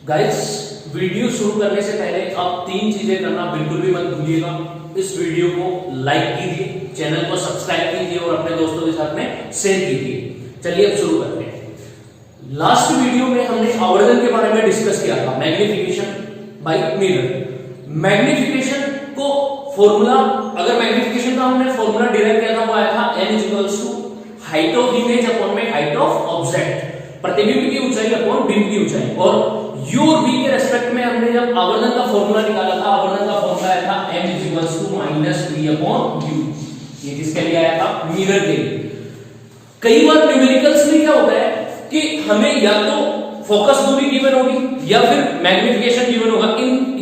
Guys, video शुरू करने से पहले आप 3 चीजें करना बिल्कुल भी मत भूलिएगा। इस वीडियो को लाइक कीजिए, चैनल को सब्सक्राइब कीजिए और अपने दोस्तों के साथ में शेयर कीजिए। चलिए अब शुरू करते हैं। लास्ट वीडियो में हमने आवर्धन के बारे में डिस्कस किया था, मैग्निफिकेशन बाय मिरर। मैग्निफिकेशन को फॉर्मूला, अगर मैग्निफिकेशन का हमने फॉर्मूला डिराइव किया था वो आया था n equals to height of image upon में हाइट ऑफ ऑब्जेक्ट, प्रतिबिंब की ऊंचाई अपॉन बिंब की ऊंचाई। और u और v के रेस्पेक्ट में हमने जब आवर्धन का फॉर्मूला निकाला था, आवर्धन का फॉर्मूला आया था m equals to minus v upon u। ये किसके लिए आया था? मिरर के लिए। कई बार न्यूमेरिकल्स में क्या होता है कि हमें या तो फोकस दूरी गिवन होगी या फिर मैग्निफिकेशन गिवन होगा,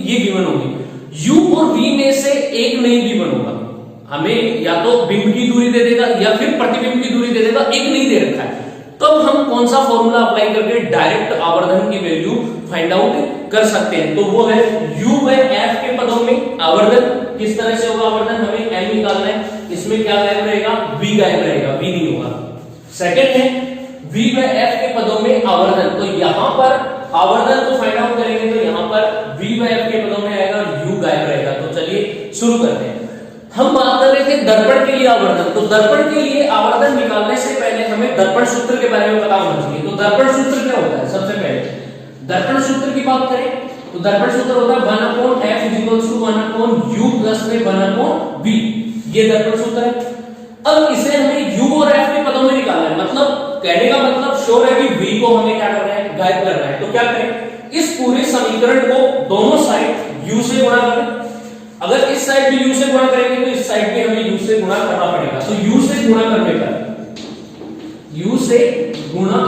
ये गिवन होगी। u और v में से एक नहीं गिवन होगा, हमें या तो बिंब की दूरी दे देगा या फिर प्रतिबिंब की दूरी दे देगा, एक नहीं दे रखा है। तब हम कौन सा फॉर्मूला अप्लाई करके डायरेक्ट आवर्धन की वैल्यू फाइंड आउट कर सकते हैं? तो वो है u बाय f के पदों में आवर्धन किस तरह से होगा? आवर्धन हमें m निकालना है, इसमें क्या गायब रहेगा? v गायब रहेगा, v नहीं होगा। सेकंड है v बाय f के पदों में आवर्धन, तो यहां पर आवर्धन को फाइंड आउट करेंगे तो यहां पर v बाय f के पदों में आएगा, u गायब रहेगा। तो चलिए शुरू करते हैं। हम बात कर रहे थे दर्पण के लिए आवर्धन, तो दर्पण के लिए आवर्धन निकालने से पहले हमें दर्पण सूत्र के बारे में पता होना चाहिए। तो दर्पण सूत्र क्या होता है? सबसे पहले दर्पण सूत्र की बात करें तो दर्पण सूत्र होता है 1 upon f equals to 1 upon u plus में 1 अपॉन v। ये दर्पण सूत्र है। अब इसे हमें u और f के पदों में निकालना है, मतलब कहने का मतलब श्योर है कि v को हमें क्या करना है? गायब करना है। तो क्या करें? इस पूरे समीकरण को दोनों साइड u से गुणा करें। अगर इस साइड भी u से गुणा करेंगे तो इस साइड भी हमें u से गुणा करना पड़ेगा। तो u से गुणा करने पर u से गुणा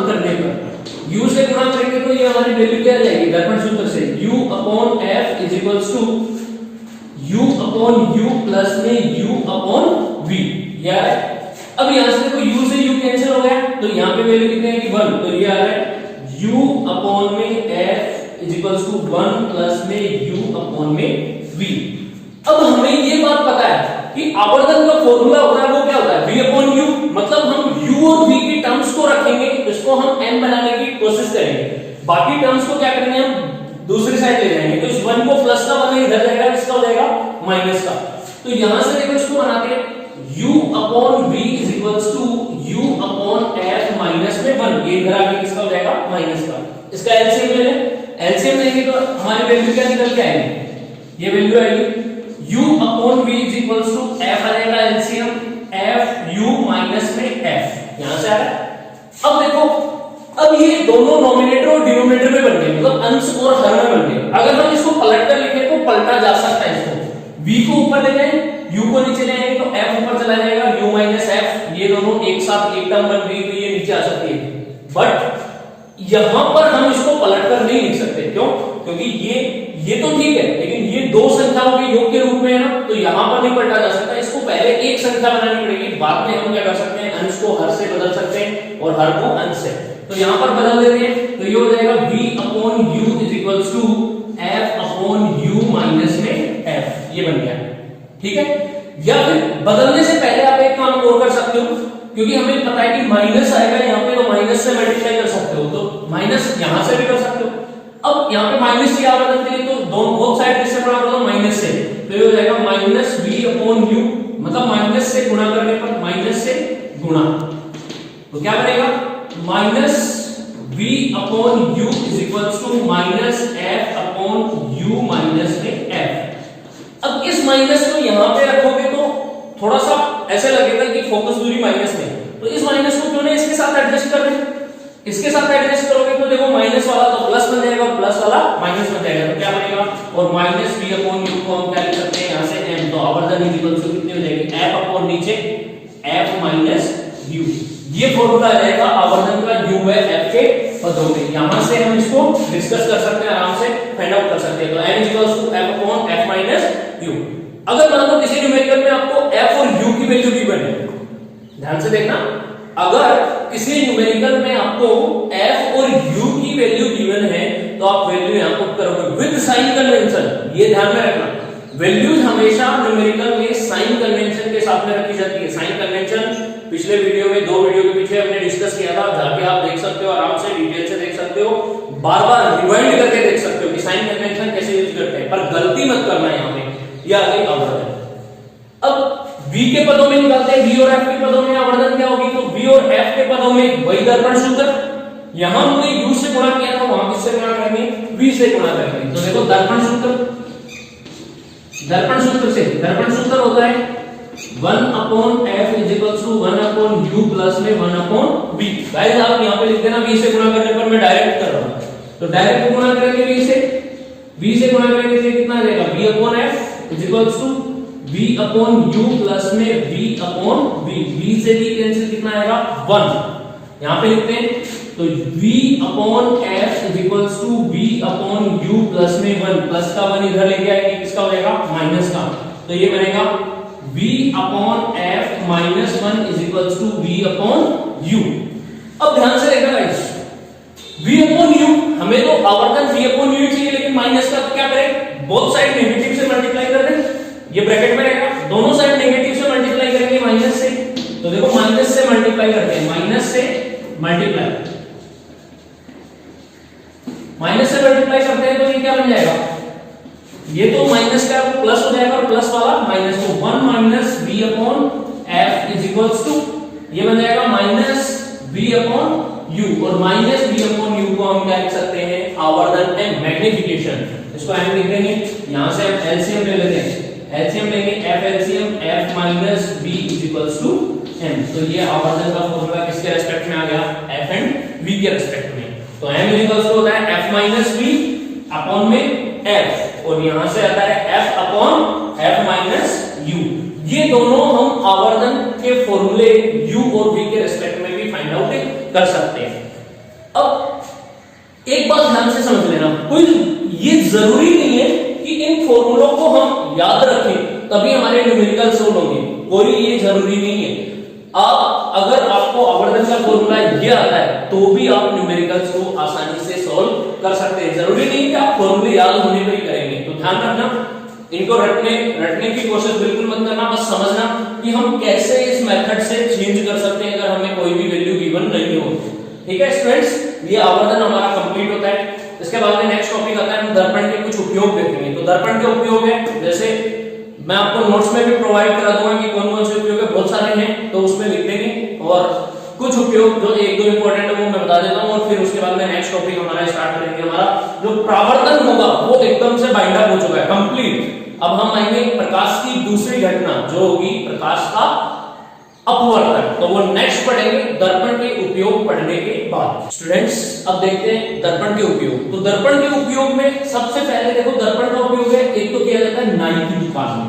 करेंगे तो ये हमारी वैल्यू क्या आ जाएगी? दर्पण सूत्र से u upon f is equals to u upon u plus में u अपॉन v। यार अब यहां से देखो u से u कैंसिल हो गया, तो यहां पे वैल्यू कितनी है कि 1, तो ये आ रहा है u अपॉन में f is equals to 1 plus में u अपॉन में v। अब हमें ये बात पता है कि आवर्धन का फॉर्मूला होता है वो क्या होता है? v अपॉन u, मतलब हम u और v की टर्म्स को रखेंगे, इसको हम n बनाने की कोशिश करेंगे, बाकी टर्म्स को क्या करेंगे? हम दूसरी साइड ले जाएंगे। तो इस 1 को प्लस का बना इधर जाएगा, इसका हो जाएगा माइनस का। तो यहां से देखो इसको बनाते हैं u upon v is equals to u upon f minus में 1। ये इधर आके किसका हो जाएगा? माइनस का। इसका एलसीएम ले लें, एलसीएम लेंगे तो हमारी वैल्यू क्या निकल के आएगी? ये वैल्यू आएगी u upon v is equals to f आ जाएगा एलसीएम f u माइनस में f, यहां से आ रहा है। अब देखो, अब ये दोनों नोमिनेटर और डिनोमिनेटर में बन गए, मतलब अंश और हर में बन गए। अगर हम इसको पलट कर लिखें तो पलटा जा सकता है इसको, v को ऊपर ले जाएं, u को नीचे ले आएंगे तो f ऊपर चला जाएगा, u माइनस f, ये दोनों एक साथ एक टर्म बन गई तो ये नीचे आ सकती है। बट यहां पर हम इसको पलट कर नहीं लिख सकते, क्यों? क्योंकि ये तो ठीक है, लेकिन ये दो संख्याओं के योग के रूप में है ना, तो यहां पर नहीं पलटा जा सकता। इसको पहले एक संख्या बनानी पड़ेगी, बाद में हम क्या कर सकते हैं? अंश को हर से बदल सकते हैं और हर को अंश से। तो यहां पर बदल देते हैं, तो ये हो जाएगा v upon u is equals to f upon u minus में f। ये बन गया, ठीक है। या फिर बदलने से पहले आप एक काम और कर सकते हो, क्योंकि हमें पता है कि माइनस आएगा यहाँ पे, तो माइनस से मल्टीप्लाई कर सकते हो, तो माइनस यहां से भी कर सकते हो। अब यहाँ पे माइनस की आवर्धन के लिए तो दोनों बोथ साइड किससे गुणा कर दो? माइनस से। तो ये हो जाएगा माइनस v अपॉन u, मतलब माइनस से गुणा करने पर माइनस से गुणा, तो क्या बनेगा? Minus v upon u is equals to minus f upon u minus में f। अब इस माइनस को यहाँ पे रखोगे तो थोड़ा सा ऐसे लगेगा कि फोकस दूरी माइनस में, तो इस माइनस को क्यों नहीं इसके साथ एडजस्ट कर रहे? इसके साथ एडजस्ट करोगे तो देखो माइनस वाला तो प्लस बन जाएगा, प्लस वाला माइनस बन जाएगा, तो क्या बनेगा? और माइनस v अपॉन u को हम क्या लिख सकते हैं? यहाँ से m, तो आवर्धन इक्वल्स टू कितनी हो जाएगी? f अपॉन नीचे f माइनस u। ये फॉर्मूला आ जाएगा आवर्धन का u बाय f के पदों में। यहां से हम इसको डिस्कस कर सकते हैं, आराम से फाइंड आउट कर सकते हैं। तो n equals to f upon f minus u। अगर मान लो किसी न्यूमेरिकल में आपको f और u की वैल्यू गिवन है, ध्यान से देखना, अगर किसी न्यूमेरिकल में आपको f और u की वैल्यू गिवन है तो आप वैल्यू यहां पुट करोगे विद साइन कन्वेंशन। ये ध्यान में रखना, वैल्यूज हमेशा न्यूमेरिकल में साइन कन्वेंशन के साथ में रखी जाती है। साइन कन्वेंशन पिछले वीडियो में, 2 वीडियो के पीछे हमने डिस्कस किया था, जाके आप देख सकते हो, आराम से डिटेल से देख सकते हो। बार बार रिवाइंड करके देख सकते हो कि साइन कन्वेंशन कैसे यूज करते हैं, पर गलती मत करना यहाँ पे। यह आ गई आवर्धन। अब v के पदों में निकालते हैं, v और f के पदों में आवर्धन क्या होगी, तो v और f के पदों में वही दर्पण सूत्र, यहां हमने u से गुणा किया था, वहां किससे गुणा करेंगे, v से गुणा करेंगे। तो देखो दर्पण सूत्र से दर्पण सूत्र होता है 1/f = 1/u प्लस में 1/v। गाइस आप यहां पे लिख देना, v से गुणा करने पर मैं डायरेक्ट कर रहा हूं, तो डायरेक्ट गुणा करेंगे v से गुणा करेंगे तो कितना आ जाएगा, v/f = v/u प्लस में v/v। v से v कैंसिल, कितना आएगा 1, यहां पे लिखते हैं। तो v/f = v/u प्लस में 1, प्लस का 1 इधर लेके आएंगे, किसका हो जाएगा, माइनस का। तो ये बनेगा v/f - 1 = v/u। अब ध्यान से देखना गाइस, v/u हमें तो आवर्तन v/u चाहिए, लेकिन माइनस का तो क्या करें, बोथ साइड नेगेटिव से मल्टीप्लाई कर दें, ये ब्रैकेट में रहेगा, दोनों साइड नेगेटिव से मल्टीप्लाई करेंगे माइनस से। तो देखो माइनस से मल्टीप्लाई करते हैं, माइनस से मल्टीप्लाई करते हैं, तो ये क्या बन जाएगा, ये तो माइनस का प्लस हो जाएगा और प्लस वाला माइनस, तो 1 - v/f = ये बन जाएगा -v/u, और -v/u को हम क्या लिख सकते हैं, आवर्धन है, मैग्निफिकेशन। इसको हम लिख देंगे, यहां से हम एलसीएम ले लेते हैं, एलसीएम लेंगे, f LCM f - v = m। तो ये आवर्धन का फॉर्मूला किसके रेस्पेक्ट में आ गया, f एंड v के रेस्पेक्ट में। तो m = होता है f - v अपॉन में f, और यहां से आता है f अपॉन f - u। ये दोनों हम आवर्धन के फॉर्मूले u और v के रेस्पेक्ट में भी फाइंड आउट कर सकते हैं। अब एक बात ध्यान से समझ लेना, कोई ये जरूरी नहीं है कि इन फॉर्मूलों को हम याद रखें तभी हमारे न्यूमेरिकल सोल्व होंगे, कोई ये जरूरी नहीं है। आप अगर आपको आवर्धन का फॉर्मूला ये आता है तो भी आप न्यूमेरिकल्स को आसानी से सॉल्व कर सकते हैं, जरूरी नहीं कि आप फॉर्मूले याद होने पर ही करेंगे। तो ध्यान रखना, इनको रटने की कोशिश बिल्कुल मत करना, बस समझना कि हम कैसे इस मेथड से चेंज कर सकते हैं अगर हमें कोई भी वैल्यू गिवन नहीं हो। ठीक है स्टूडेंट्स, ये आवर्धन हमारा कंप्लीट होता है। इसके बाद में नेक्स्ट टॉपिक आता है, हम दर्पण के कुछ उपयोग देखेंगे। तो दर्पण के उपयोग है, जैसे मैं आपको नोट्स में भी प्रोवाइड करा दूंगा कि कौन कौन से उपयोग है, बहुत सारे हैं, तो उसमें लिख देंगे, और कुछ उपयोग जो एक दो इंपॉर्टेंट है वो मैं बता देता हूं, और फिर उसके बाद में नेक्स्ट टॉपिक हमारा स्टार्ट करेंगे। हमारा जो प्रावर्तन होगा वो एकदम से बाइंड अप हो चुका है, कंप्लीट। अब हम आएंगे प्रकाश की दूसरी घटना जो होगी प्रकाश का अपवर्तन, तो वो नेक्स्ट पढ़ेंगे दर्पण के उपयोग पढ़ने के बाद। स्टूडेंट्स अब देखते हैं दर्पण के उपयोग। तो दर्पण के उपयोग में सबसे पहले देखो दर्पण का उपयोग है, एक तो किया जाता है नाई की दुकान में।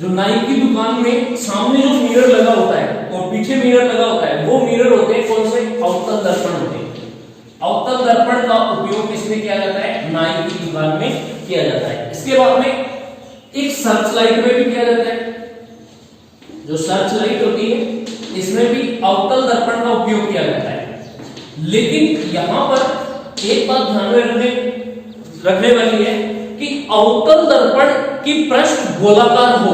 जो नाई की दुकान में सामने जो मिरर लगा होता है और पीछे मिरर लगा होता है, वो मिरर होते हैं कौन से, अवतल दर्पण होते हैं। अवतल दर्पण का उपयोग किसमें किया जाता है, नाई की दुकान में किया जाता है। इसके बाद में एक सर्च लाइट में भी किया जाता है, जो सर्च लाइट होती है इसमें भी अवतल दर्पण का उपयोग किया जाता है। लेकिन यहां पर एक बात ध्यान में रखने वाली है कि अवतल दर्पण की पृष्ठ गोलाकार हो,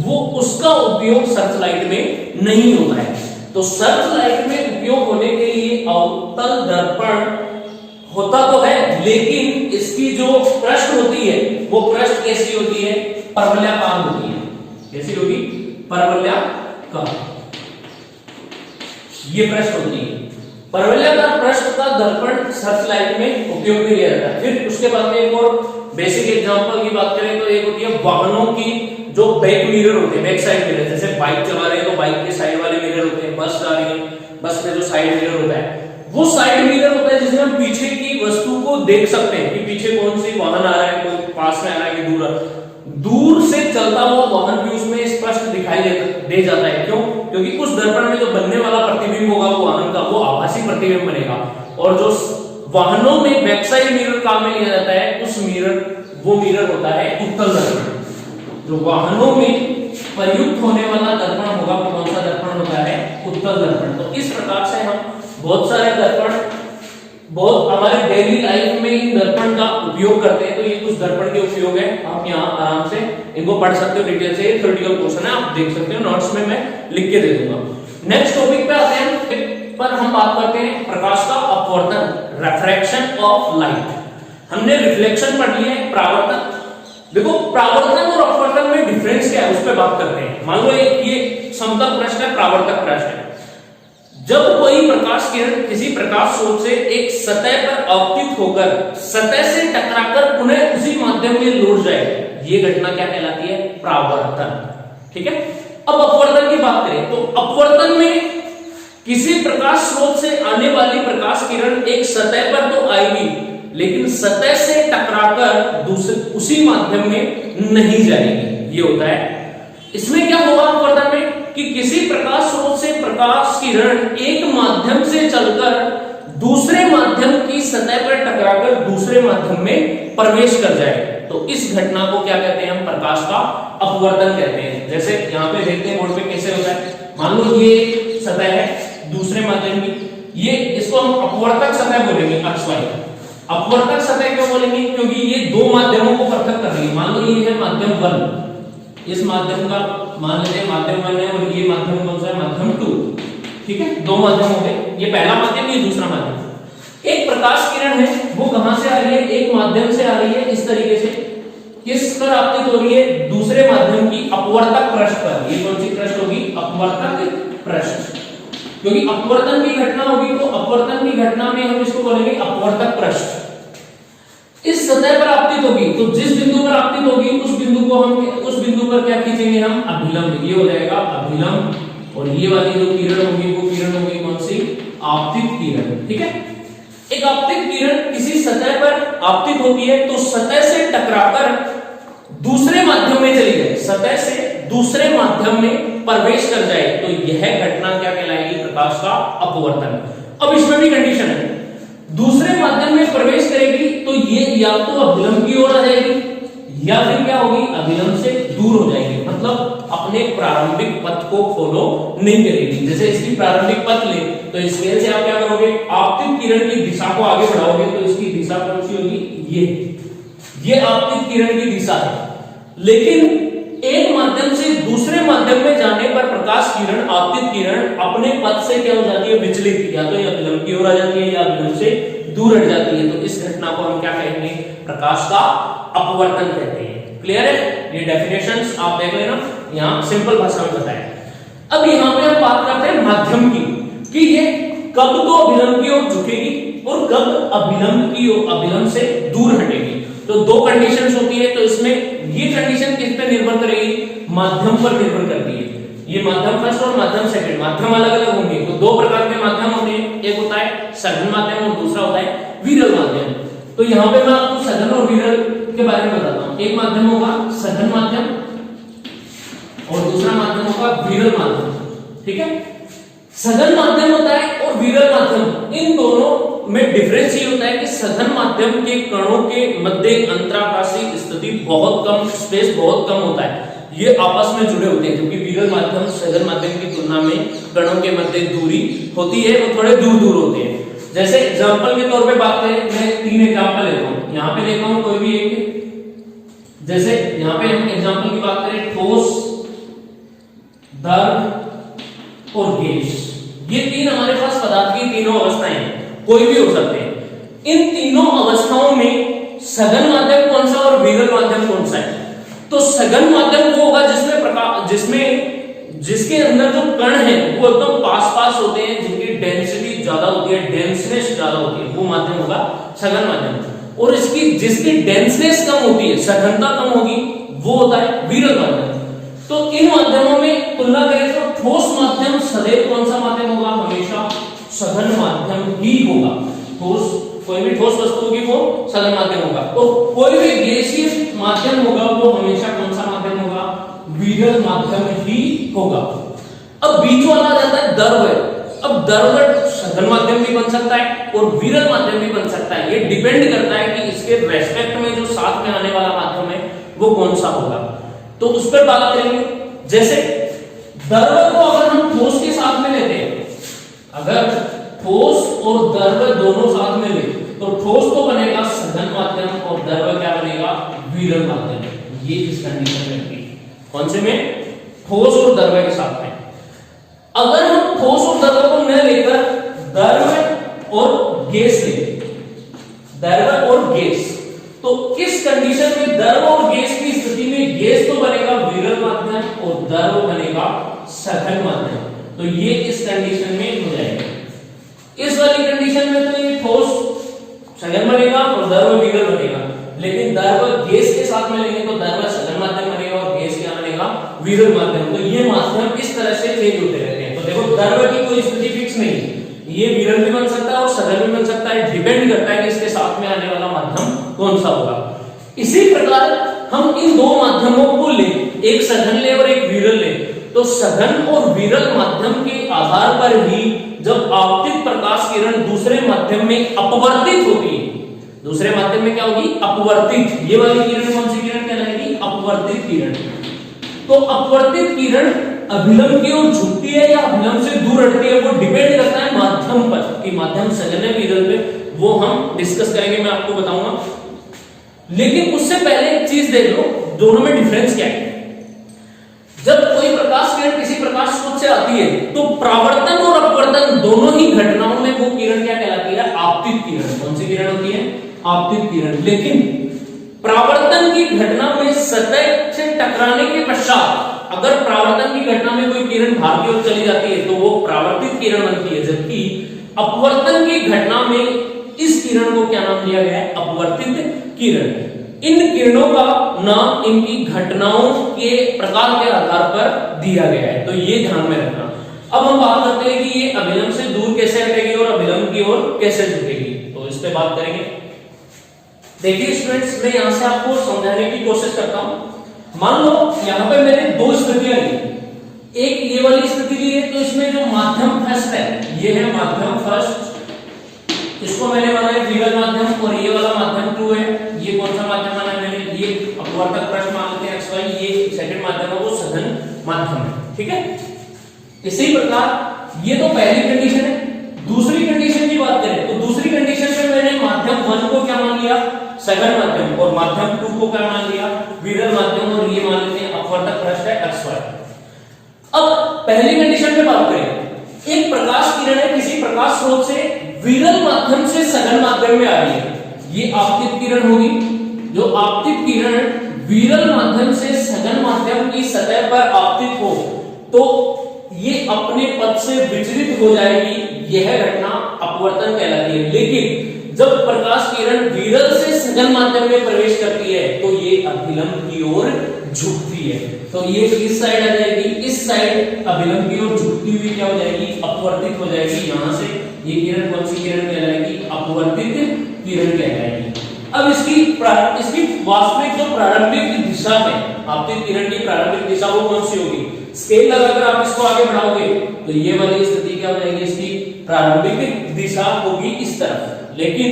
वो उसका उपयोग सर्च लाइट में नहीं होता है। तो सर्च लाइट में उपयोग होने के लिए अवतल दर्पण होता तो है, लेकिन इसकी जो पृष्ठ होती है वो पृष्ठ कैसी होती है, परवलयाकार होती है। कैसी होगी, परवलयाकार। ये पृष्ठ होती है, परवलयाकार पृष्ठ का दर्पण सर्च लाइट में उपयोग में लिया जाता है। फिर उसके बाद में एक और बेसिक एग्जांपल की बात करें तो एक होती है वाहनों की जो बैक मिरर होते हैं, बैक साइड मिरर, जैसे बाइक चला रहे हैं तो बाइक के साइड वाले मिरर होते हैं, बस जा रही है, बस में जो साइड मिरर होता है वो साइड मिरर होता है जिसमें हम पीछे की वस्तु को देख सकते हैं कि पीछे कौन सी वाहन आ रहा है, कोई पास में आ रहा है कि दूर से चलता हुआ वाहन भी उसमें स्पष्ट दिखाई दे जाता है। क्यों? क्योंकि उस दर्पण में जो बनने वाला प्रतिबिंब होगा वो वाहन का, वो आभासी प्रतिबिंब बनेगा। और जो वाहनों में बैक साइड मिरर काम में लिया जाता है उस मिरर, वो मिरर होता है उत्तल दर्पण। जो वाहनों में प्रयुक्त होने वाला दर्पण होगा वो कौन सा दर्पण होता है, उत्तल दर्पण। तो इस प्रकार से हम बहुत सारे दर्पण बहुत हमारे डेली लाइफ में इन दर्पण का उपयोग करते हैं। तो ये कुछ दर्पण के उपयोग है, आप यहाँ आराम से इनको पढ़ सकते हो डिटेल से, ये थ्योरेटिकल क्वेश्चन है, आप देख सकते हो, नोट्स में मैं लिख के दे दूंगा। नेक्स्ट टॉपिक पे आते हैं, पर हम बात करते हैं प्रकाश का अपवर्तन। Refraction of light. हमने रिफ्लेक्शन पढ़ लिया है, परावर्तन। देखो परावर्तन और अपवर्तन में डिफरेंस क्या है उस पर बात करते हैं। मान लो ये समतल पृष्ठ है, परावर्तक पृष्ठ है। जब कोई प्रकाश किरण किसी प्रकाश स्रोत से एक सतह पर आपतित होकर सतह से टकराकर पुनः उसी माध्यम में लौट जाए, ये घटना क्या कहलाती है? परावर्तन। ठीक है। अब अपवर्तन की बात करें तो अपवर्तन में किसी प्रकाश स्रोत से आने वाली प्रकाश किरण एक सतह पर तो आएगी, लेकिन सतह से टकराकर दूसरे उसी माध्यम में नहीं जाएगी, ये होता है। इसमें क्या होगा अपवर्तन में कि किसी प्रकाश स्रोत से प्रकाश किरण एक माध्यम से चलकर दूसरे माध्यम की सतह पर टकराकर दूसरे माध्यम में प्रवेश कर जाए, तो इस घटना को क्या कहते हैं? हम प्रकाश का अपवर्तन कहते हैं। जैसे यहाँ पे देखते हैं बोर्ड पे कैसे होता है। मान लो ये सतह है दूसरे माध्यम की, ये इसको हम अपवर्तक सतह बोलेंगे, XY। अपवर्तक सतह क्यों बोलेंगे? क्योंकि ये दो माध्यमों को पृथक कर रही है। मान लो ये है माध्यम 1, इस माध्यम का मान लेते हैं माध्यम 1 है, और ये माध्यम कौन सा है? माध्यम 2। ठीक है, दो माध्यम हो गए, ये पहला माध्यम, ये दूसरा माध्यम। एक प्रकाश किरण है, वो कहां से आ रही है? एक माध्यम से आ रही है, इस तरीके से किस पर आपतित हो रही है? दूसरे माध्यम की अपवर्तक पृष्ठ पर। ये कौन सी पृष्ठ होगी? अपवर्तक पृष्ठ। क्योंकि अपवर्तन की घटना होगी, तो अपवर्तन की घटना में हम इसको बोलेंगे अपवर्तक पृष्ठ। इस सतह पर आपतित होगी, तो जिस बिंदु पर आपतित होगी उस बिंदु पर क्या खींचेंगे हम? अभिलंब। ये हो जाएगा अभिलंब, और ये वाली जो किरण होगी वो किरण होगी कौन सी? आपतित किरण। ठीक है। एक आपतित किरण किसी सतह पर आपतित होती है, तो सतह से टकराकर दूसरे माध्यम में चली जाए, सतह से दूसरे माध्यम में प्रवेश कर जाए, तो यह घटना क्या कहलाएगी? प्रकाश का अपवर्तन। अब इसमें भी कंडीशन है, दूसरे माध्यम में प्रवेश करेगी तो ये या तो अभिलंब की ओर आ जाएगी या फिर क्या होगी? अभिलंब से दूर हो जाएगी, मतलब अपने प्रारंभिक पथ को फॉलो नहीं करेगी। जैसे इसकी प्रारंभिक पथ ले, तो इस स्केल से आप क्या करोगे? आपतित किरण की दिशा को आगे बढ़ाओगे, तो इसकी दिशा कौन सी होगी? ये आपतित किरण की दिशा है। लेकिन एक माध्यम से दूसरे माध्यम में जाने पर प्रकाश किरण, आपतित किरण अपने पथ से क्या हो जाती है? विचलित, या तो ये अभिलंब की ओर आ जाती है या अभिलंब से दूर हट जाती है, तो इस घटना को हम क्या कहेंगे? प्रकाश का अपवर्तन कहते हैं। क्लियर है? ये डेफिनेशंस आप देख लेना, यहाँ सिंपल भाषा में बताया। अब यहाँ पे हम बात करते हैं माध्यम की, कि ये कब तो अभिलंब की ओर झुकेगी और कब अभिलंब से दूर हटेगी। तो दो कंडीशंस होती है, तो इसमें ये कंडीशन किस पे निर्भर करेगी? माध्यम पर निर्भर करती है। ये माध्यम फर्स्ट और माध्यम सेकंड, माध्यम अलग अलग होंगे। तो दो प्रकार के माध्यम होते हैं, एक होता है सघन माध्यम और दूसरा होता है विरल माध्यम। तो यहाँ पे मैं आपको सघन और विरल के बारे में बताता हूँ। एक माध्यम होगा सघन माध्यम और दूसरा माध्यम होगा विरल माध्यम। ठीक है। सघन माध्यम होता है और विरल माध्यम, इन दोनों में डिफरेंस ये होता है कि सघन माध्यम के कणों के मध्य अंतराकाशीय स्थिति बहुत कम, स्पेस बहुत कम होता है, ये आपस में जुड़े होते हैं। क्योंकि विरल माध्यम सघन माध्यम की तुलना में कणों के मध्य दूरी होती है, वो थोड़े दूर दूर होते हैं। जैसे एग्जांपल के तौर पे बात करें, मैं तीन एग्जांपल लेता हूं। यहाँ पे लेता हूं कोई भी एक, जैसे यहाँ पे हम एग्जांपल की बात करें, ठोस, द्रव और गैस। ये तीन हमारे पास पदार्थ की तीनों अवस्थाएं हैं, कोई भी हो सकते हैं। इन तीनों अवस्थाओं में सघन माध्यम कौन सा और विरल माध्यम कौन सा है? तो सघन माध्यम वो होगा जिसके अंदर जो कण है वो एकदम पास पास होते हैं, जिनकी डेंसिटी ज्यादा होती है, डेंसनेस ज्यादा होती है, वो माध्यम होगा सघन माध्यम। और जिसकी डेंसनेस कम होती है, सघनता कम होगी, वो होता है विरल माध्यम। तो इन माध्यमों में तुलना करें तो ठोस माध्यम सदैव कौन सा माध्यम होगा? हमेशा सघन माध्यम ही होगा। कोई भी ठोस वस्तु होगी वो सघन माध्यम होगा। तो कोई भी गैसीय माध्यम होगा वो हमेशा कौन सा माध्यम होगा? विरल माध्यम ही होगा। अब बीच वाला आ जाता है द्रव। अब द्रव सघन माध्यम भी बन सकता है और विरल माध्यम भी बन सकता है। ये डिपेंड करता है कि इसके रेस्पेक्ट में जो साथ में आने वाला माध्यम है वो कौन सा होगा, तो उस पर बात करेंगे। जैसे द्रव को अगर हम ठोस के साथ में लेते हैं, अगर ठोस और द्रव दोनों साथ में ले, तो ठोस तो बनेगा सघन माध्यम और द्रव क्या बनेगा? विरल माध्यम। ये इस कंडीशन में होगी, कौन से में? ठोस और द्रव के साथ में। अगर हम ठोस और द्रव को न लेकर द्रव और गैस ले, कंडीशन में द्रव और गैस की स्थिति में गैस तो बनेगा विरल माध्यम और द्रव बनेगा सघन माध्यम। तो ये इस कंडीशन में हो जाएगा। इस वाली कंडीशन में तो ये ठोस सघन बनेगा और द्रव विरल बनेगा, लेकिन द्रव गैस के साथ में लेंगे तो द्रव सघन माध्यम बनेगा और गैस क्या बनेगा, विरल माध्यम। तो ये माध्यम इस तरह से चेंज होते रहते हैं। तो देखो द्रव की कोई स्थिति फिक्स नहीं है, ये विरल भी बन सकता है और सघन भी बन सकता है, डिपेंड करता है कि इसके साथ में आने वाला माध्यम कौन सा होगा। इसी प्रकार हम इन दो माध्यमों को ले, एक सघन ले और एक विरल ले, तो सघन और विरल माध्यम के आधार पर ही जब आपतित प्रकाश किरण दूसरे माध्यम में अपवर्तित होती है, दूसरे माध्यम में क्या होगी, अपवर्तित, ये वाली किरण कौन सी किरण कहलाएगी, अपवर्तित किरण। तो अपवर्तित किरण अभिलंब की ओर झुकती है या अभिलंब से दूर हटती है, वो डिपेंड करता है माध्यम पर कि माध्यम सघन है विरल पे, वो हम डिस्कस करेंगे, मैं आपको बताऊंगा। लेकिन उससे पहले एक चीज देख लो, दोनों में डिफरेंस क्या है। जब कोई प्रकाश किरण किसी प्रकाश स्रोत से आती है तो प्रावर्तन और अपवर्तन दोनों ही घटनाओं में वो किरण क्या कहलाती है, आपतित किरण। कौन सी किरण होती है, आपतित किरण। लेकिन प्रावर्तन की घटना में सतह से टकराने के पश्चात अगर प्रावर्तन की घटना में कोई किरण बाहर की ओर चली जाती है तो वो प्रावर्तित किरण बनती है, जबकि अपवर्तन की घटना में इस किरण को क्या नाम दिया गया है, अपवर्तित किरण। इन किरणों का नाम इनकी घटनाओं के प्रकार के आधार पर दिया गया है, तो ये ध्यान में रखना। अब हम बात करते हैं कि ये अभिलंब से दूर कैसे हटेगी और अभिलंब की ओर कैसे झुकेगी, तो इस पे बात करेंगे। देखिए स्टूडेंट्स, मैं यहां से आपको समझाने की कोशिश करता हूं। मान लो यहां पे मैंने दो स्थितियां ली, एक ये वाली स्थिति ली है, तो इसमें जो माध्यम फर्स्ट है, ये है माध्यम फर्स्ट, इसको मैंने माना है विरल माध्यम, और ये वाला माध्यम 2 है। ये कौन सा माध्यम माना है मैंने, ये अपवर्तक पृष्ठ मान लेते हैं xy, ये सेकंड माध्यम है, वो सघन माध्यम है, ठीक है। इसी प्रकार ये तो पहली कंडीशन है। दूसरी कंडीशन की बात करें तो दूसरी कंडीशन में मैंने माध्यम 1 को क्या मान लिया, सघन माध्यम, और माध्यम 2 को क्या मान लिया, विरल माध्यम, और ये मान लेते हैं अपवर्तक पृष्ठ है xy। अब पहली कंडीशन में बात करें, एक प्रकाश किरण है किसी प्रकाश स्रोत से विरल माध्यम से सघन माध्यम में आ रही है, ये आपतित किरण होगी। जो आपतित किरण विरल माध्यम से सघन माध्यम की सतह पर आपतित हो तो ये अपने पथ से विचलित हो जाएगी, यह घटना अपवर्तन कहलाती है। लेकिन जब प्रकाश किरण विरल से सघन माध्यम में प्रवेश करती है तो ये अभिलंब की ओर झुकती है, तो ये इस साइड आ जाएगी, इस साइड अभिलंब की ओर झुकती हुई क्या हो जाएगी, अपवर्तित हो जाएगी। यहां से ये किरण कौन सी किरण कहलाएगी, अपवर्तित किरण कहलाएगी। अब इसकी वास्तविक जो प्रारंभिक दिशा है, आपतित किरण की प्रारंभिक दिशा वो कौन सी होगी, स्केल लगाकर आप इसको आगे बढ़ाओगे तो ये वाली स्थिति क्या हो जाएगी, इसकी प्रारंभिक दिशा होगी इस तरफ। लेकिन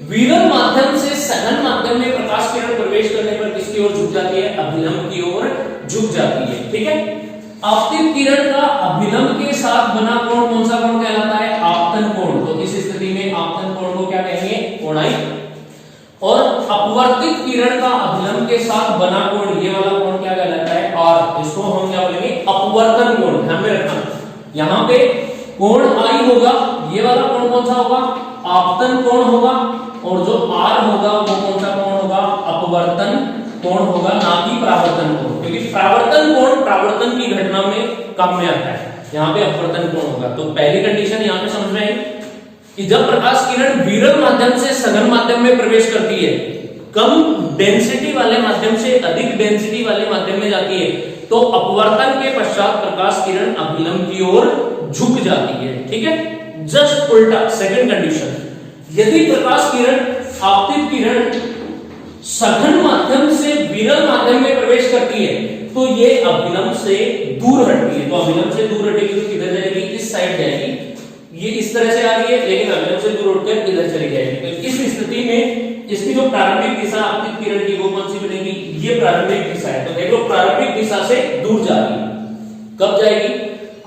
विरल माध्यम से सघन माध्यम में प्रकाश किरण प्रवेश करने पर किसकी ओर झुक जाती है, अभिलंब की ओर झुक जाती है, ठीक है। आपतित किरण का अभिलंब के साथ बना कोण कौन सा कोण कहलाता है, आपतन कोण। तो इस स्थिति में आपतन कोण को क्या कहेंगे, कोणाई। और अपवर्तित किरण का अभिलंब के साथ बना कोण, ये वाला कोण क्या कहलाता है, और इसको हम क्या बोलेंगे, अपवर्तन कोण। ध्यान में रखना, यहाँ पे कोण आई होगा, ये वाला कोण कौन सा होगा, आपतन कोण होगा, और जो आर होगा वो कौन सा कोण होगा, अपवर्तन कोण होगा, ना कि परावर्तन कोण, क्योंकि परावर्तन कोण परावर्तन की घटना में काम में आता है, यहाँ पे अपवर्तन कोण होगा। तो पहली कंडीशन यहाँ पे समझ में आई कि जब प्रकाश किरण विरल माध्यम से सघन माध्यम में प्रवेश करती है, कम डेंसिटी वाले माध्यम से अधिक डेंसिटी वाले माध्यम में जाती है, तो अपवर्तन के पश्चात प्रकाश किरण अभिलंब की ओर झुक जाती है, ठीक है। जस्ट उल्टा सेकंड कंडीशन, यदि प्रकाश किरण आपतित किरण सघन माध्यम से विरल माध्यम में प्रवेश करती है तो ये अभिलंब से दूर हटती है, तो अभिलंब से दूर हटेगी तो किधर जाएगी, इस साइड जाएगी। ये इस तरह से आ रही है लेकिन अभिलंब से दूर उठकर इधर चली जाएगी। तो इस स्थिति में इसकी जो प्रारंभिक दिशा आपतित किरण की वो कौन सी बनेगी, ये प्रारंभिक दिशा है। तो देखो प्रारंभिक दिशा से दूर जा रही है, कब जाएगी,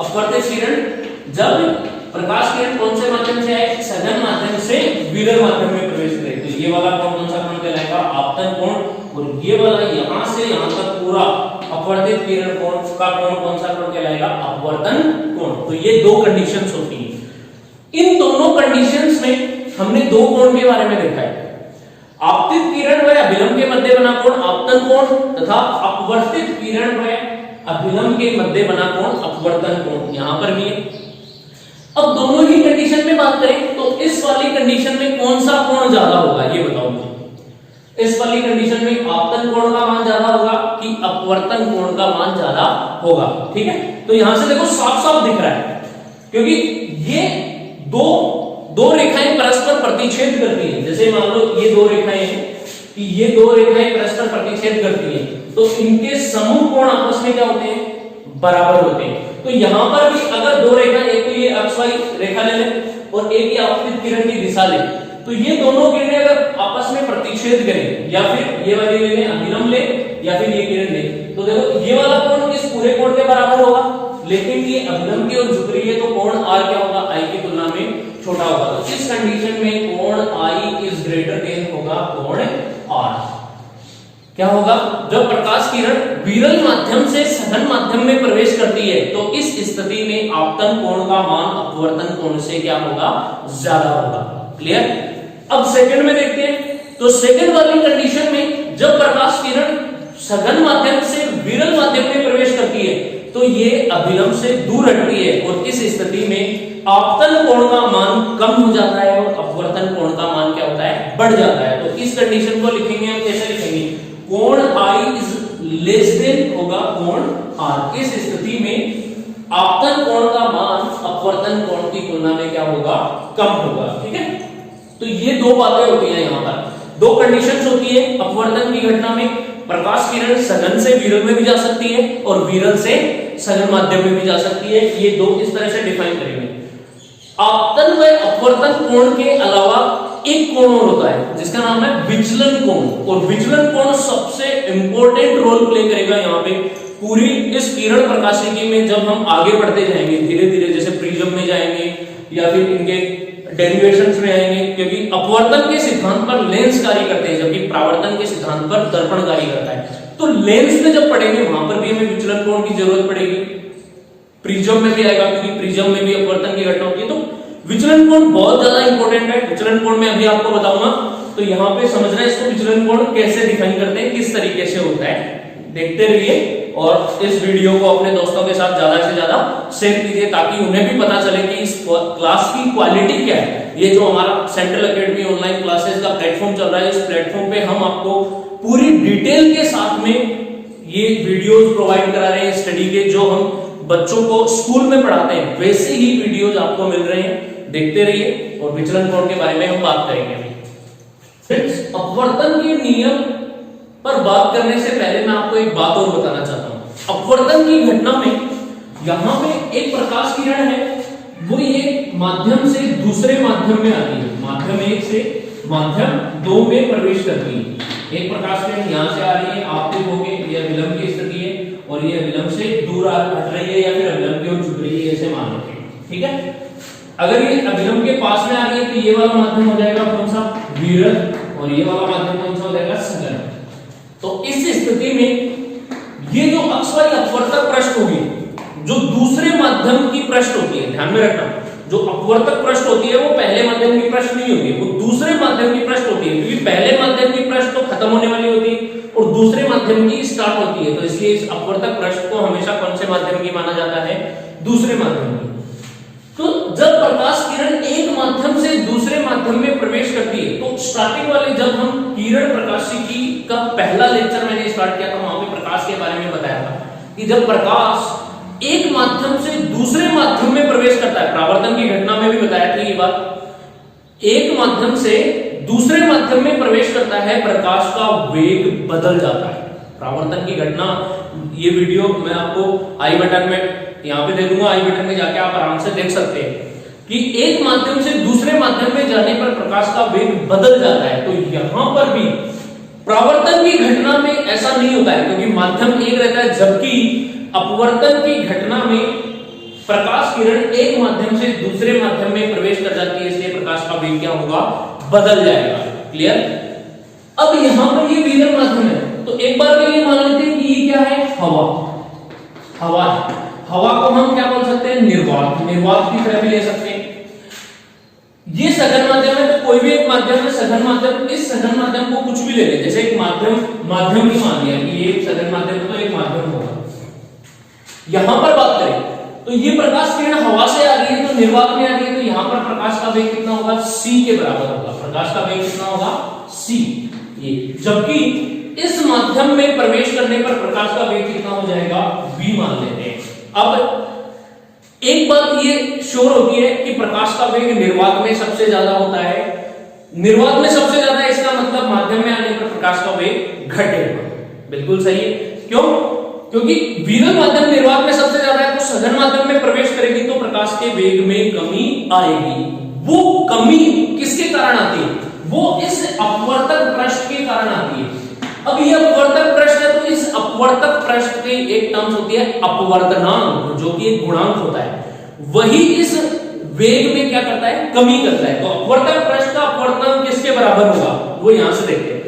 अपवर्तित किरण जब प्रकाश किरण कौन से माध्यम से आए, सघन माध्यम से विरल माध्यम में प्रवेश करे, तो ये वाला कोण कौन सा कोण कहलाएगा, आपतन कोण, और ये वाला यहां से यहां तक पूरा अपवर्तित किरण कोण का कोण कौन सा कोण कहलाएगा, अपवर्तन कोण। तो ये दो कंडीशंस होती हैं। इन दोनों कंडीशंस में हमने दो कोण के बारे में देखा है। आपतित किरण व अभिलंब के मध्य बना कोण आपतन कोण तथा अपवर्तित किरण व अभिलंब के मध्य बना कोण अपवर्तन कोण, यहां पर भी है। अब दोनों ही कंडीशन में बात करें तो इस वाली कंडीशन में कौन सा कोण ज्यादा होगा ये बताओ मुझे। इस वाली कंडीशन में आपतन कोण का मान ज्यादा होगा कि अपवर्तन कोण का मान ज्यादा होगा, ठीक है। तो यहां से देखो साफ साफ दिख रहा है, क्योंकि ये दो रेखाएं परस्पर प्रतिच्छेद करती हैं। जैसे मान लो ये दो रेखाएं हैं कि ये दो रेखाएं परस्पर प्रतिच्छेद करती हैं, तो इनके समूह कोण आपस में क्या होते हैं, बराबर होते हैं। तो यहां पर भी अगर दो रेखा, एक तो ये XY रेखा ले लें और एक ही आपतित किरण की दिशा ले, तो ये दोनों किरणें अगर आपस में प्रतिच्छेद करें, या फिर ये वाली ले लें अभिलंब ले या फिर ये किरण ले, तो देखो ये वाला कोण इस पूरे कोण के बराबर होगा, लेकिन ये अभिलंब की ओर झुक रही है तो कोण R क्या होगा, I की तुलना में छोटा होगा। तो इस कंडीशन में कोण I इज ग्रेटर देन होगा कोण R। क्या होगा, जब प्रकाश किरण विरल माध्यम से सघन माध्यम में प्रवेश करती है तो इस स्थिति में आपतन कोण का मान अपवर्तन कोण से क्या होगा, ज्यादा होगा। क्लियर। अब सेकंड में देखते हैं, तो सेकंड वाली कंडीशन में जब प्रकाश किरण सघन माध्यम से विरल माध्यम में प्रवेश करती है तो ये अभिलंब से दूर हटती है और इस स्थिति में आपतन कोण का मान कम हो जाता है और अपवर्तन कोण का मान क्या होता है, बढ़ जाता है। तो इस कंडीशन को लिखेंगे हम, कैसे लिखेंगे, कोण I इज लेस देन होगा कोण R। इस स्थिति में आपतन कोण का मान अपवर्तन कोण की तुलना में क्या होगा, कम होगा, ठीक है। तो ये दो बातें होती हैं, यहाँ पर दो कंडीशंस होती है अपवर्तन की घटना में। प्रकाश किरण सघन से विरल में भी जा सकती है और विरल से सघन माध्यम में भी जा सकती है। ये दो इस तरह से डिफाइन करेंगे। आपतन व अपवर्तन कोण के अलावा एक कोण और होता है जिसका नाम है विचलन कोण, और विचलन कोण सबसे इंपॉर्टेंट रोल प्ले करेगा यहाँ पे पूरी इस किरण प्रकाशिकी में। जब हम आगे बढ़ते जाएंगे धीरे धीरे, जैसे प्रिज्म में जाएंगे या फिर इनके डेरिवेशंस में आएंगे, क्योंकि अपवर्तन के सिद्धांत पर लेंस कार्य करते हैं जबकि परावर्तन के सिद्धांत पर दर्पण कार्य करता है। तो लेंस में जब पढ़ेंगे वहां पर भी हमें विचलन कोण की जरूरत पड़ेगी, प्रिज्म में भी आएगा क्योंकि प्रिज्म में भी अपवर्तन की घटना होती है। तो विचलन कोण बहुत ज्यादा इंपॉर्टेंट है। विचलन कोण में अभी आपको बताऊंगा, तो यहाँ पे समझना है इसको विचलन कोण कैसे डिफाइन करते हैं, किस तरीके से होता है। देखते रहिए और इस वीडियो को अपने दोस्तों के साथ ज्यादा से ज्यादा शेयर कीजिए ताकि उन्हें भी पता चले कि इस क्लास की क्वालिटी क्या है। ये जो हमारा सेंट्रल एकेडमी ऑनलाइन क्लासेस का प्लेटफॉर्म चल रहा है, इस प्लेटफॉर्म पे हम आपको पूरी डिटेल के साथ में ये वीडियोस प्रोवाइड करा रहे हैं स्टडी के, जो हम बच्चों को स्कूल में पढ़ाते हैं वैसे ही वीडियोस आपको मिल रहे हैं। देखते रहिए और विचलन कोण के बारे में हम बात करेंगे। फ्रेंड्स, अपवर्तन के नियम पर बात करने से पहले मैं आपको एक बात और बताना चाहता हूं। अपवर्तन की घटना में यहां पे एक प्रकाश किरण है, वो ये माध्यम से दूसरे माध्यम में आती है, माध्यम 1 से माध्यम 2 में प्रवेश करती है। एक प्रकाश किरण यहां से आ रही है, आपतित होकर यह विलंब की स्थिति है और यह विलंब से दूर हट रही है या फिर अभिलंब की ओर झुक रही है, ऐसे मान लो, ठीक है। अगर ये अभिलंब के पास में आ रही है तो ये वाला माध्यम हो जाएगा कौन सा, विरल, और ये वाला माध्यम कौन सा हो जाएगा, सघन। तो इस स्थिति में ये जो XY अपवर्तक पृष्ठ होगी, जो दूसरे माध्यम की पृष्ठ होती है, ध्यान में रखना, जो अपवर्तक पृष्ठ होती है वो पहले माध्यम की पृष्ठ नहीं होती, वो दूसरे माध्यम की पृष्ठ होती है, क्योंकि पहले माध्यम की पृष्ठ तो खत्म होने वाली होती है और दूसरे माध्यम की स्टार्ट होती है। तो इसलिए इस अपवर्तक पृष्ठ को हमेशा कौन से माध्यम की माना जाता है, दूसरे माध्यम की। तो जब प्रकाश किरण एक माध्यम से दूसरे माध्यम में प्रवेश करती है, तो स्टार्टिंग वाले जब हम किरण प्रकाशिकी का पहला लेक्चर मैंने स्टार्ट किया था, वहां पे प्रकाश के बारे में बताया था कि जब प्रकाश एक माध्यम से दूसरे माध्यम में प्रवेश करता है, परावर्तन की घटना में भी बताया था ये बात, एक माध्यम से दूसरे माध्यम में प्रवेश करता है, प्रकाश का वेग बदल जाता है। परावर्तन की घटना, ये वीडियो मैं आपको आई बटन में यहाँ पे दे दूंगा, आई बटन में जाके आप आराम से देख सकते हैं कि एक माध्यम से दूसरे माध्यम में जाने पर प्रकाश का वेग बदल जाता है। तो यहां पर भी परावर्तन की घटना में ऐसा नहीं होता है, क्योंकि माध्यम एक रहता है, जबकि अपवर्तन की घटना में प्रकाश किरण एक माध्यम से दूसरे माध्यम में प्रवेश कर जाती है, इसलिए प्रकाश का वेग क्या होगा, बदल जाएगा। क्लियर। अब यहां पर ये विरल माध्यम है, तो एक बार के लिए मान लेते हैं कि ये क्या है, हवा। हवा है, हवा को हम क्या बोल सकते हैं, निर्वात। निर्वात की तरह भी ले सकते हैं। ये सघन माध्यम है, तो कोई भी एक माध्यम है सघन माध्यम, इस सघन माध्यम को कुछ भी ले लें, जैसे एक माध्यम ही मान लिया कि ये एक सघन माध्यम है तो एक माध्यम होगा। यहां पर बात करें तो ये प्रकाश किरण हवा से आ रही है, तो निर्वात में आ रही है, तो यहां पर प्रकाश का वेग कितना होगा, c के बराबर होगा। प्रकाश का वेग कितना होगा, c। ये जबकि इस माध्यम में प्रवेश करने पर प्रकाश का वेग कितना हो जाएगा, v मान लेते हैं। अब एक बात ये श्योर होती है कि प्रकाश का वेग निर्वात में सबसे ज्यादा होता है। निर्वात में सबसे ज्यादा, इसका मतलब माध्यम में आने पर प्रकाश का वेग घटेगा। बिल्कुल सही है। क्यों? क्योंकि विरल माध्यम निर्वात में सबसे ज्यादा है, तो सघन माध्यम में प्रवेश करेगी तो प्रकाश के वेग में कमी आएगी। वो कमी किसके कारण आती है, वो इस अपवर्तक पृष्ठ के कारण आती है। अब ये अपवर्तक पृष्ठ है, तो इस अपवर्तक पृष्ठ की एक टर्म्स होती है अपवर्तनांक, जो कि एक गुणांक होता है, वही इस वेग में क्या करता है, कमी करता है। तो अपवर्तक पृष्ठ का अपवर्तनांक किसके बराबर होगा, वो यहां से देखते हैं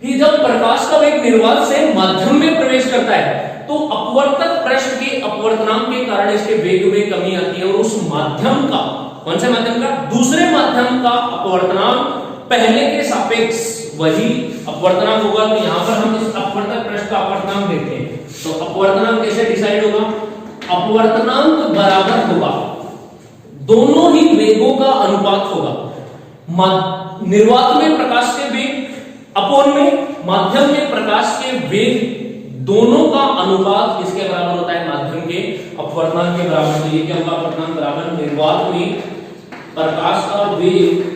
कि जब प्रकाश का वेग निर्वात से माध्यम में प्रवेश करता है तो अपवर्तक पृष्ठ के अपवर्तनांक के कारण इसके वेग में कमी आती है, और उस माध्यम का, कौन से माध्यम का, दूसरे माध्यम का अपवर्तनांक पहले के सापेक्ष वही अपवर्तनांक होगा। तो यहां पर हम इस अपवर्तक पृष्ठ का अपवर्तनांक देखते हैं, तो अपवर्तनांक कैसे डिसाइड होगा, अपवर्तनांक बराबर होगा, दोनों ही वेगों का अनुपात होगा। निर्वात में प्रकाश के वेग अपोन में माध्यम में प्रकाश के वेग, दोनों का अनुपात किसके बराबर होता है, माध्यम के अपवर्तनांक के बराबर। तो ये क्या होगा, अपवर्तनांक बराबर निर्वात में प्रकाश का वेग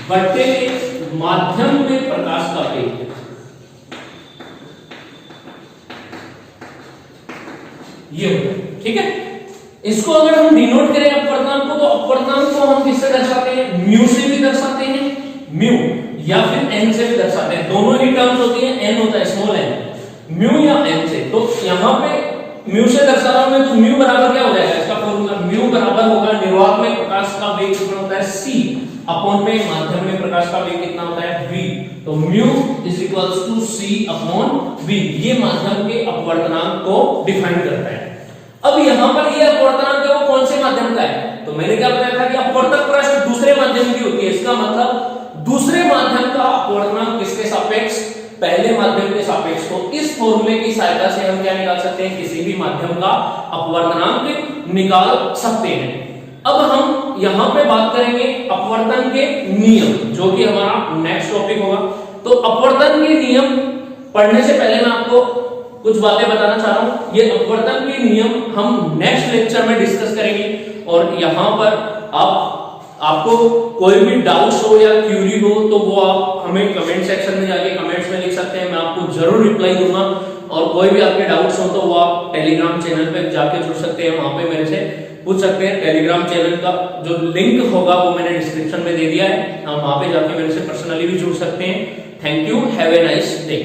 बटे माध्यम में प्रकाश का वेग। ये होगा, ठीक है। इसको अगर हम डिनोट करें अपवर्तनांक को, तो अपवर्तनांक को हम किससे दर्शाते हैं, म्यू से भी दर्शाते हैं, म्यू, या फिर n से भी दर्शाते हैं। दोनों ही टर्म्स होती है, n होता है स्मॉल n, म्यू या n से। तो यहां पे म्यू से दर्शा रहा हूं मैं, तो म्यू बराबर क्या हो जाएगा, इसका फॉर्मूला म्यू बराबर होगा, निर्वात में प्रकाश का वेग कितना होता है, c, अपॉन में माध्यम में प्रकाश का वेग कितना होता है, v। तो mu is equals to c upon v। ये माध्यम के अपवर्तनांक को डिफाइन करता है। अब यहां पर ये अपवर्तनांक है वो कौन से माध्यम का है, तो मैंने क्या बताया था कि अपवर्तक पृष्ठ दूसरे माध्यम की होती है। इसका मतलब दूसरे माध्यम का अपवर्तनांक किसके सापेक्ष, पहले माध्यम के सापेक्ष। तो इस फॉर्मूले की सहायता से हम क्या निकाल सकते हैं, किसी भी माध्यम का अपवर्तनांक निकाल सकते हैं। अब हम यहां पे बात करेंगे अपवर्तन के नियम, जो कि हमारा नेक्स्ट टॉपिक होगा। तो अपवर्तन के नियम पढ़ने से पहले मैं आपको कुछ बातें बताना चाह रहा हूं। ये अपवर्तन के नियम हम नेक्स्ट लेक्चर में डिस्कस करेंगे, और यहां पर आपको कोई भी डाउट्स हो या क्यूरी हो तो वो आप हमें कमेंट सेक्शन में जाके कमेंट्स में लिख सकते हैं, मैं आपको जरूर रिप्लाई दूंगा। और कोई भी आपके डाउट्स हो तो वो आप टेलीग्राम चैनल पे जाके जुड़ सकते हैं, वहां पे मेरे से पूछ सकते हैं। टेलीग्राम चैनल का जो लिंक होगा वो मैंने डिस्क्रिप्शन में दे दिया है, आप वहां पे जाके मेरे से पर्सनली भी जुड़ सकते हैं। Thank you, have a nice day.